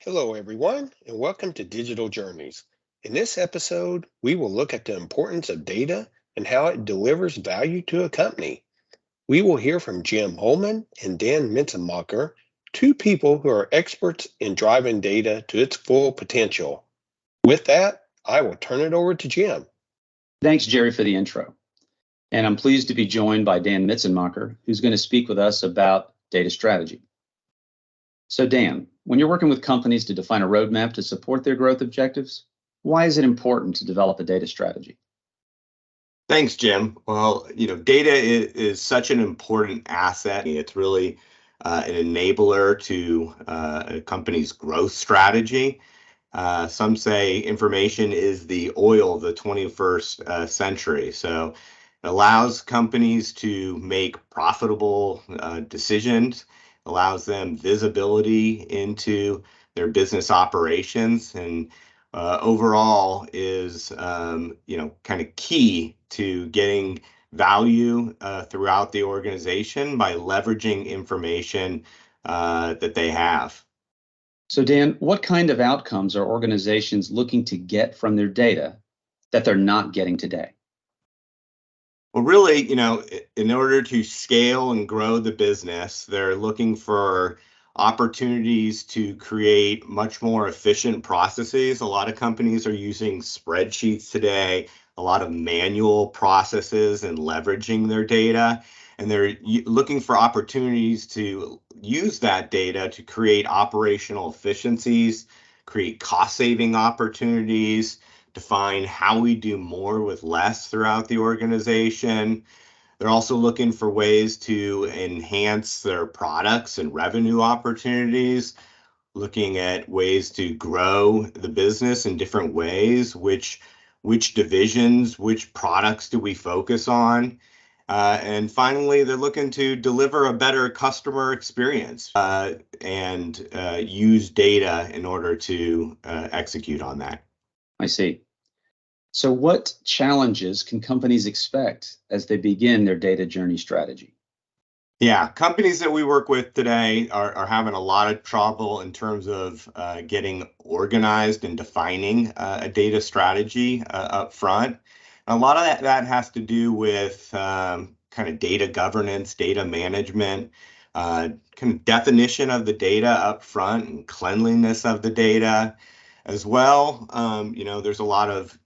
Hello, everyone, and welcome to Digital Journeys. In this episode, we will look at the importance of data and how it delivers value to a company. We will hear from Jim Holman and Dan Mitzenmacher, two people who are experts in driving data to its full potential. With that, I will turn it over to Jim. Thanks, Jerry, for the intro. And I'm pleased to be joined by Dan Mitzenmacher, who's going to speak with us about data strategy. So, Dan, when you're working with companies to define a roadmap to support their growth objectives, why is it important to develop a data strategy? Thanks, Jim. Well, data is such an important asset. It's really an enabler to a company's growth strategy. Some say information is the oil of the 21st century. So it allows companies to make profitable decisions, allows them visibility into their business operations, and overall is kind of key to getting value throughout the organization by leveraging information that they have. So, Dan, what kind of outcomes are organizations looking to get from their data that they're not getting today? Well, really, in order to scale and grow the business, they're looking for opportunities to create much more efficient processes. A lot of companies are using spreadsheets today, a lot of manual processes and leveraging their data. And they're looking for opportunities to use that data to create operational efficiencies, create cost-saving opportunities, define how we do more with less throughout the organization. They're also looking for ways to enhance their products and revenue opportunities, looking at ways to grow the business in different ways, which divisions, which products do we focus on? And finally, they're looking to deliver a better customer experience and use data in order to execute on that. I see. So, what challenges can companies expect as they begin their data journey strategy? Yeah, companies that we work with today are having a lot of trouble in terms of getting organized and defining a data strategy up front. And a lot of that has to do with kind of data governance, data management, kind of definition of the data up front and cleanliness of the data as well. There's a lot of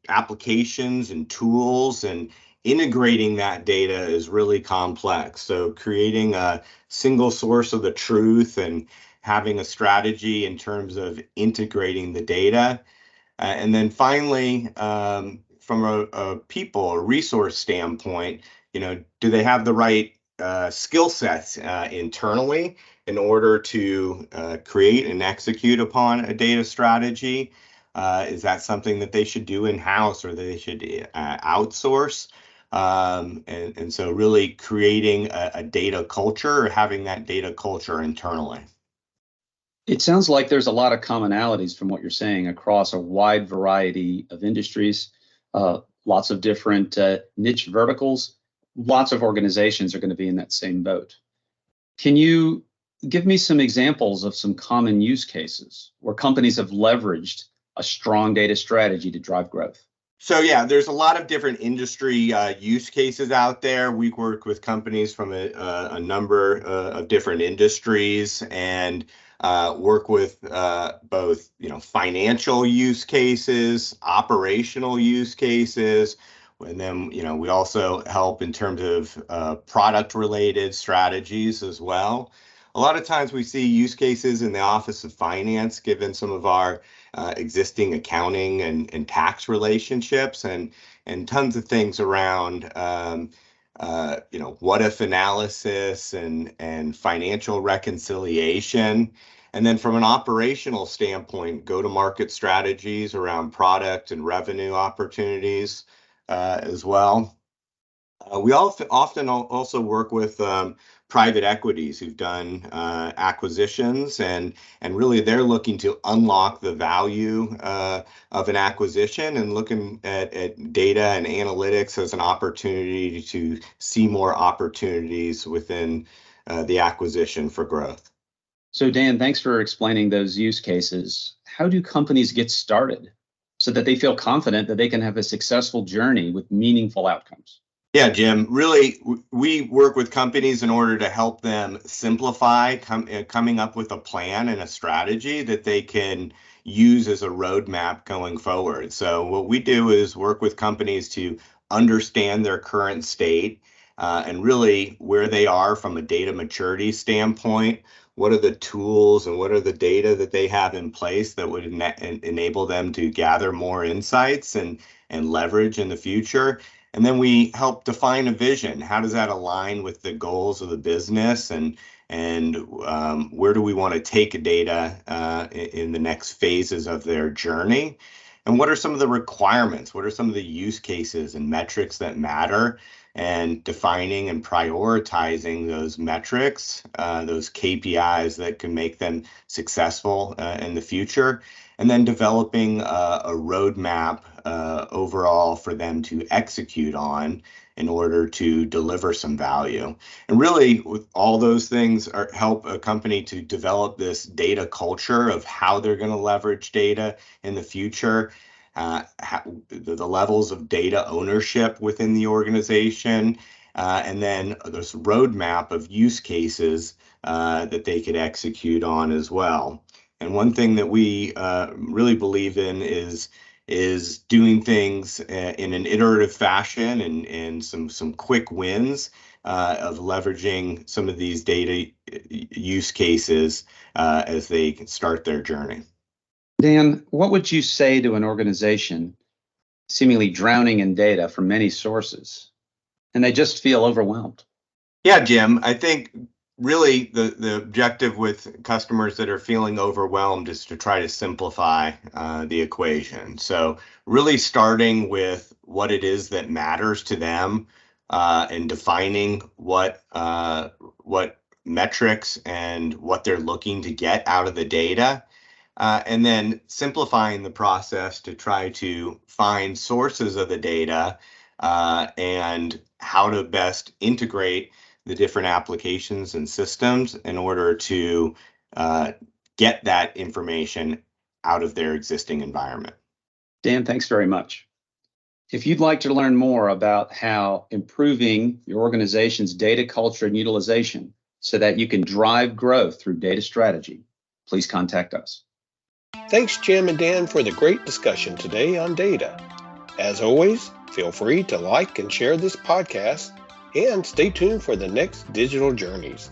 applications and tools, and integrating that data is really complex. So creating a single source of the truth and having a strategy in terms of integrating the data. And then finally, from a people or resource standpoint, do they have the right skill sets internally in order to create and execute upon a data strategy? Is that something that they should do in-house or they should outsource? And so really creating a data culture or having that data culture internally. It sounds like there's a lot of commonalities from what you're saying across a wide variety of industries, lots of different niche verticals. Lots of organizations are going to be in that same boat. Can you give me some examples of some common use cases where companies have leveraged a strong data strategy to drive growth? So yeah, there's a lot of different industry use cases out there. We work with companies from a number of different industries and work with both financial use cases, operational use cases, and then we also help in terms of product related strategies as well. A lot of times we see use cases in the Office of Finance, given some of our existing accounting and tax relationships, and tons of things around what if analysis and financial reconciliation. And then from an operational standpoint, go-to-market strategies around product and revenue opportunities as well. We often also work with private equities who've done acquisitions, and really they're looking to unlock the value of an acquisition and looking at data and analytics as an opportunity to see more opportunities within the acquisition for growth. So Dan, thanks for explaining those use cases. How do companies get started so that they feel confident that they can have a successful journey with meaningful outcomes? Yeah, Jim, really, we work with companies in order to help them simplify coming up with a plan and a strategy that they can use as a roadmap going forward. So what we do is work with companies to understand their current state and really where they are from a data maturity standpoint. What are the tools and what are the data that they have in place that would enable them to gather more insights and leverage in the future? And then we help define a vision. How does that align with the goals of the business, and where do we want to take data in the next phases of their journey? And what are some of the requirements? What are some of the use cases and metrics that matter? And defining and prioritizing those metrics, those KPIs that can make them successful in the future, and then developing a roadmap overall for them to execute on in order to deliver some value. And really, with all those things, help a company to develop this data culture of how they're going to leverage data in the future, the levels of data ownership within the organization, and then this roadmap of use cases that they could execute on as well. And one thing that we really believe in is doing things in an iterative fashion and some quick wins of leveraging some of these data use cases as they start their journey. Dan, what would you say to an organization seemingly drowning in data from many sources and they just feel overwhelmed? Yeah, Jim, I think really the objective with customers that are feeling overwhelmed is to try to simplify the equation. So really starting with what it is that matters to them and defining what metrics and what they're looking to get out of the data. And then simplifying the process to try to find sources of the data and how to best integrate the different applications and systems in order to get that information out of their existing environment. Dan, thanks very much. If you'd like to learn more about how improving your organization's data culture and utilization so that you can drive growth through data strategy, please contact us. Thanks, Jim and Dan, for the great discussion today on data. As always, feel free to like and share this podcast and stay tuned for the next Digital Journeys.